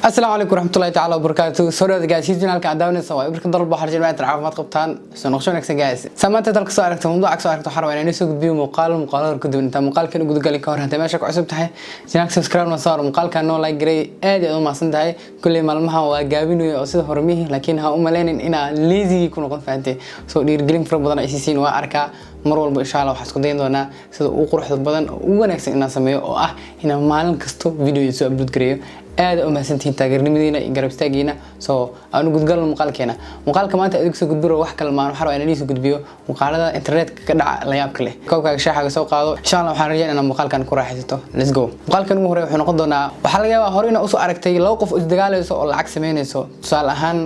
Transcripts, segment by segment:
السلام عليكم ورحمة الله تعالى وبركاته. سوري جالسين جنالك عداوني سواء يمكن ضرب بحر جماعة العافمات قبطان سنقشون أكسن جالس. سمعت تلك سؤالك موضوع أكسو حرام يعني نسوق بيو مقال كده أنت مقال كانوا قد قال كهر أنت ماشك عصب تحي جناك سبسكرايب نصار مقال كان نو لايك جري آدي أو ما صندهاي كل ما لمها وجابينه يقصد هرميه لكنها أملين إن ليزي يكونوا قد فهمتي سو دير في رمضان أساسين وأركا مرول إن شاء الله وحسكو دين دونا سيد وقروح البدن ونكسر إن سميه أو هنا مالن كستو فيديو يسوي أبلود قريب aad u mahadsantihiin taageernimadiina iyo garab istaagiina soo aanu gudgalno muuqaalkeena muuqaalka maanta aad soo gudbiro wax kale maan waxaan inaan soo gudbiyo muuqaalada internetka ka dhaca la yaab kale koobkaaga shaaxaga soo qaado insha Allah waxaan rajaynayaa in muuqaalkan ku raaxaysato let's go muuqaalkan ugu horeeyo wuxuu noqon doonaa waxa laga yaabaa hore inaad u soo aragtay laba qof is dagaalayso oo lacag sameynayso tusaale ahaan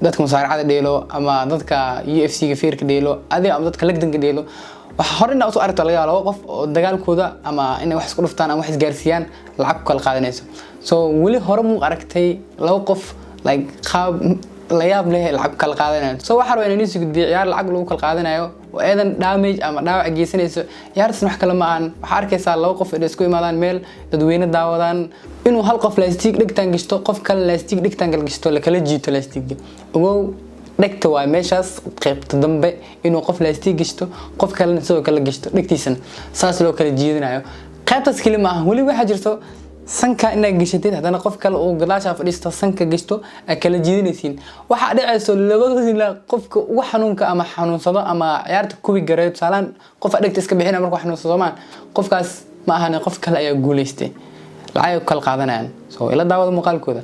dadka musaaracada dheelo ama dadka UFC ga fiirka dheelo adiga ama dadka lagdanka dheelo waxa horena soo aragto laga yaabo qof oo dagaalkooda ama inay wax isku dhuftaan ama wax isgaarsiiyaan lacag kala qaadanayso so wali hore muu aragtay laba qof like qaab la yaab leh lacag kala qaadanayo so waxa rabaa inay isku gudbiyo ciyaar lacag lagu kala qaadanayo oo eedan damage ama dhaawac geysanayso ciyaartan wax kale ma aan waxa arkaysaa laba qof ee isku imaadaan meel dadweyne daawadaan inuu hal qof plastic dhigtaan gishto qof kale plastic dhigtaan gal gishto la kala jiito plastic ogow dhigta waa meeshaas qaybta dambe inuu qof plastic gishto qof kale sidoo kale gishto dhigtiisana saas loo kala jiidinayo qaybtaas kali ma aha wali waxa jirto sanka inay gishatid hadana qof kale oo gadaasha fadhiisto sanka gishto ay kala jiidinaysiin waxa dhacayso labadooda qofka ugu xanuunka ama xanuunsado ama ciyaarta kuwi gareey salaan qof dhigta iska bixina markuu xanuunsado maan qofkaas ma ahane qof kale ayaa guuleystay lacag kala qaadanayaan soo ila daawada muuqaalkooda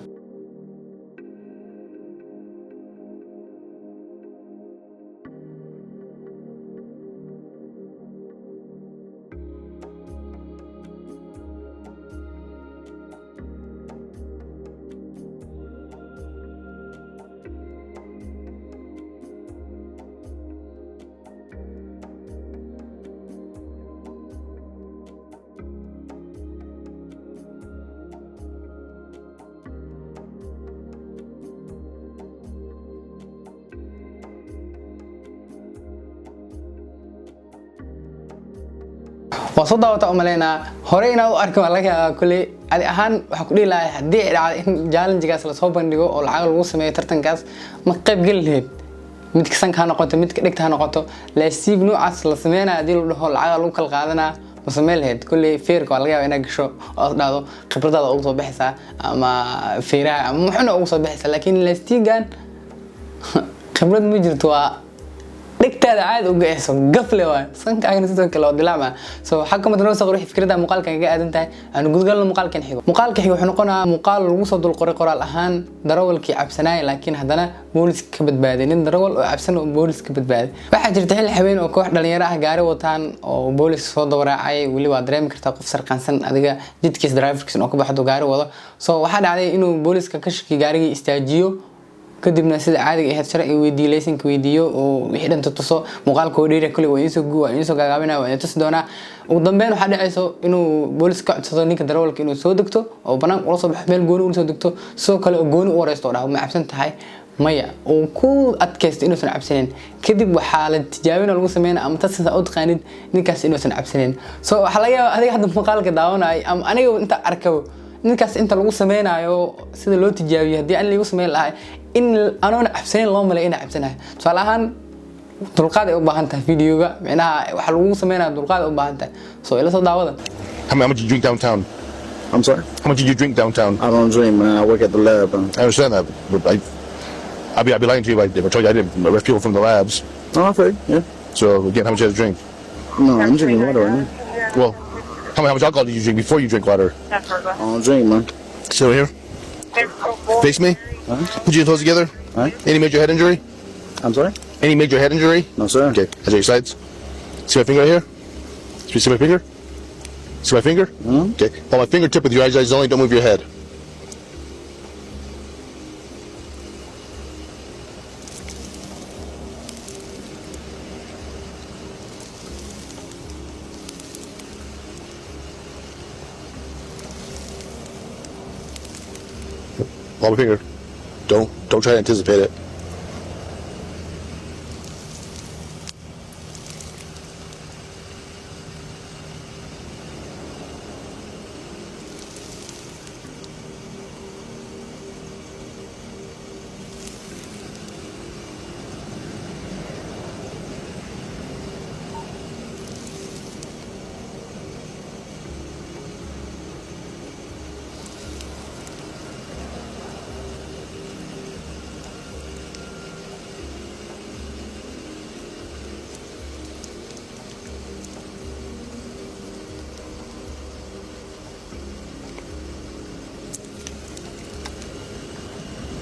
وصدق وتأملنا هرينا وأركب على كل هذه أهان وحكولي لا هدي على إن جالن جالس لصوبن ديجو أو العقل وسمي ترتن كاس مقب قلهد متكسن كان قطة متكدك كان قطة لا يسيب نوع أصل سمينا دي اللي هو العقل وكل قادنا وسمي الهد كل فيرك ولا جا إنك شو هذا خبرة هذا أوصل بحثه أما فيرا مو حنا أوصل بحثه لكن الاستيجان خبرة مجرتوا dhigtaada caad u geeyso gafle waa sankaaga sidoo kale oo dilama soo xakamadna noo soo fikrada muuqaalka kaga aadan tahay aan gudgalno muuqaalkan xigo wuxuu noqonaa muuqaal lagu soo dul qoraal ahaan darawalkii cabsanaay laakiin hadana boolis ka badbaaday nin darawal oo cabsan oo boolis ka badbaaday waxa jirta xil habeen oo koox dhalinyaro ah gaari wataan oo boolis soo dawraacay wali waa dareemi kartaa qof sarqansan adiga jidkiis driverkiis oo ka baxdo gaari wado soo waxa dhacday inuu booliska ka shaki gaarigii istaajiyo kadibna sida caadiga ah sharci weydiiyay laysanka weydiiyo oo wixii dhan tuso muuqaalka dheer kale waa inuu gaagaabina waa inuu tusi doona ugu dambeyn waxa dhacayso inuu booliska codsado ninka darawalka inuu soo degto oo banaan ula soo baxo meel gooni uu soo degto soo kale oo gooni u wareysto dhaw ma cabsan tahay maya oo ku adkaysto inuu san cabsanin kadib waxa la tijaabin lagu sameeyay ama taasina u taqaanid ninkaas inuu san cabsanin soo waxa laga yaabaa adiga hadda muuqaalka daawanay ama aniga inta arkabo ninkaas inta lagu sameeynayo sida loo tijaabiyo hadii aan lagu sameeyay lahay in anoona cabsanin loo malay in cabsanahay tusaalahan dulqaad ay u baahan tahay videoga macnaha waxa lagu sameeyay dulqaad u baahan tahay soo ila soo daawada How much did you drink downtown? I'm sorry? How much did you drink downtown? I don't drink, man. I work at the lab. I understand that, but I'd be lying to you if I told you I didn't arrest people from the labs. Oh, okay, yeah. So again, how much did you drink? No, I'm drinking water right now. Well, how much alcohol did you drink before you drink water? I don't drink, man. Sit over here. Face me. Put your toes together. Any major head injury? I'm sorry? Any major head injury? No, sir. Okay, that's your sides. See my finger right here? See my finger? See my finger? Okay, hold my fingertip with your eyes only, don't move your head. Hold my finger. Don't try to anticipate it.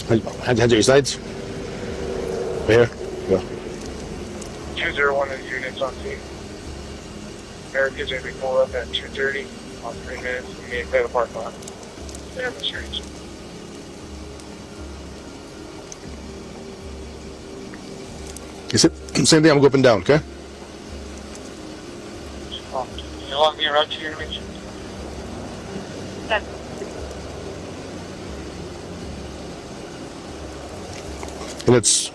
Hands at your sides. Right here. Go. 201 of the units on scene. Americans are going to pull up at 2:30 on 3 minutes. We may clear the parking lot. Stay on the streets. You sit. Same thing. I'm gonna go up and down. Okay. You want me around to your image? And it's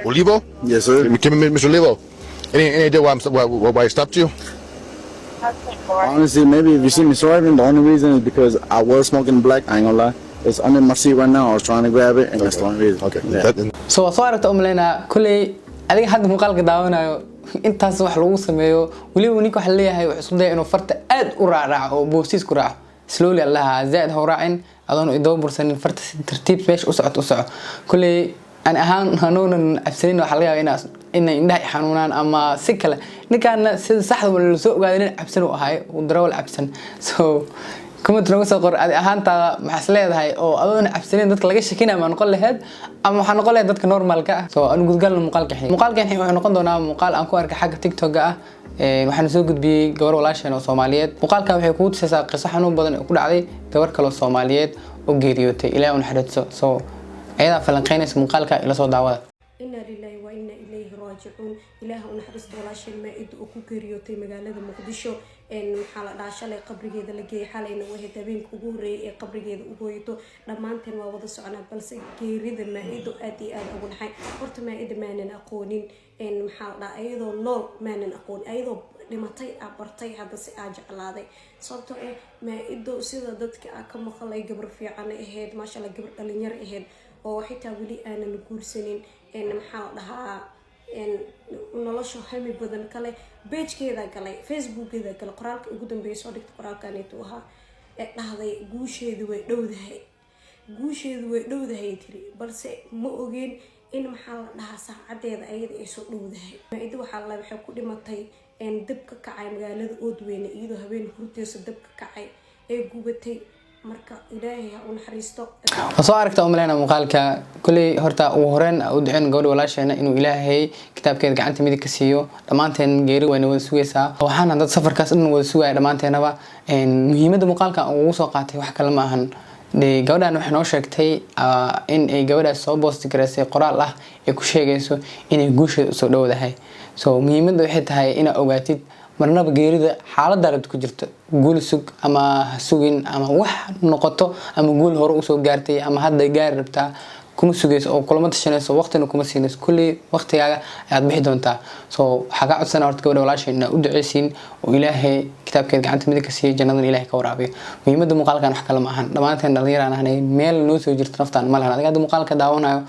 Olivo. Yes, sir. Mr. Olivo. Any idea why I stopped you? Honestly, maybe if you see me swerving, the only reason is because I was smoking black. I ain't gonna lie. It's under my seat right now. I was trying to grab it, and that's the only reason. Okay. Yeah. so soo aragta umleena kulay adiga hadda muuqaalka daawanayo intaas wax lagu sameeyo waliba ninka waxa leeyahay wax isku day inuu farta aad u raacraaco oo boosiis ku raaco slowly allaha zaid ha raacin adoon idoo bursanin farta si tartiib meesha u socoto kulay aan ahaan hanuunan absanin waxa laga yaabaa in indhaha xanuunaan ama si kale ninkaana sida saxda wala la soo ogaadin absan u ahay uu darawal absan so kuma tiro soo qor adi ahaanta maxas leedahay oo adoon absanin dadka laga shakinaa ma noqon lahayd ama waxa noqon lahayd dadka normalka ah so aan gudgalno muuqaalkan wuxuu noqon doonaa muuqaal aan ku arkay xagga TikTok ah waxaan soo gudbiyay gabar walaasheen oo Soomaaliyeed muuqaalka waxay ku tusaysaa qiso xanuun badan oo ku dhacday gabar kale oo Soomaaliyeed oo geeriyootay ilaa uu xiriirto so ayada falanqeynaysa muuqaalka ila soo daawada inna lillahi wa inna ilayhi raaji'un ilaaha una xariisto walaasheen ma id oo ku geeriyootay magaalada Muqdisho maxaa la dhaashalay qabrigeeda la geeyay xalayna waxa habeenka ugu horeeyay ee qabrigeeda u gooyto dhamaanteen waa wada soconaa balse geerida ma id aad iyo aad ugu dhaxay horta ma id maanan aqoonin maxaa la dhahay ayadoo nool maanan aqoon ayadoo dhimatay abartay hadda si aad jeclaaday sababtoo ah ma id sida dadka ka maqlay gabar fiican ahayd maasha Allah gabar dhalinyar ahayd oo xitaa wali aanan guursanin maxaa la dhahaa nolosha hami badan kale page-keeda galay Facebook-keeda galay qoraalka ugu dambeeyay soo dhigtay qoraalkaneetu ahaa ee dhahday guusheedu way dhowdahay tiri balse ma ogeen in maxaa la dhahaa saacadeeda ayada ay soo dhowdahay maayada waxay ku dhimatay dab ka kacay magaalada Oodweyne iyadoo habeen hurtayso dab ka kacay ee gubatay marka ilaahay ha u naxariisto soo aragta umleena muuqaalka kulay horta ugu horeen u duceen gabadha walaasheena inuu ilaahay kitaabkeeda gacanta midig ka siiyo dhamaanteen geeri wayna wada sugaysaa waxaana dad safarkaas dhan wada sugay dhamaanteenaba muhiimadda muuqaalka uu soo qaatay wax kale ma ahan gabadhan waxay noo sheegtay in ay gabadhaas soo post gareysay qoraal ah ee ku sheegayso inay guusheeda soo dhowdahay so muhiimadda waxay tahay ina ogaatid marnaba geerida xaaladda rabta ku jirto guul sug ama sugin ama wax noqoto ama guul hore u soo gaartay ama hadda gaar rabtaa kuma sugayso oo kulama tashanayso waqtina kuma siinayso kulli waqtigaaga ayaad bixi doontaa so waxa ka codsanaa horta gabadha walaashayna u duceysiin oo ilaahay kitaabkeeda gacanta midig ka siiyay jannadan ilaahay ka waraabiyo muhiimadda muuqaalkan wax kale ma ahan dhamaanteen dhalinyaraan ahanay meel noo soo jirto naftaan ma lahan adiga hadda muuqaalka daawanayo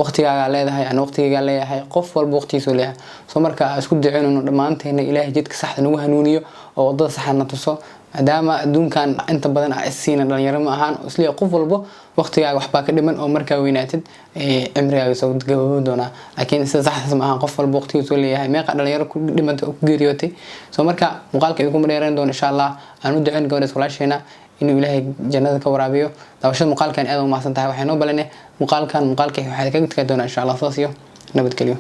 waqtigaaga leedahay aan waqtigaaga leeyahay qof walba waqtigiisa leeyahay soo marka isku duceynayno dhamaanteena ilaahay jidka saxda nagu hanuuniyo oo wadada saxna tuso maadaama adduunkan inta badan ay siina dhalinyaro ma ahaan isla qof walba waqtigaaga waxba ka dhiman oo markaa weynaatid cimrigaaga soo gabagabo doona laakiin sida saxda ma ahaan qof walba waqtigiisa leeyahay meeqa dhalinyaro ku dhimantay oo ku geeriyootay soo marka muuqaalka idinku dheereen doona insha Allah aan u duceyn gabadha walaasheena inuu ilaahay jannada ka waraabiyo daawashada muuqaalkan aad u mahadsantahay waxay noo balanay muuqaalkan waxay ka gudka doona insha Allah saasiyo nabad geliyo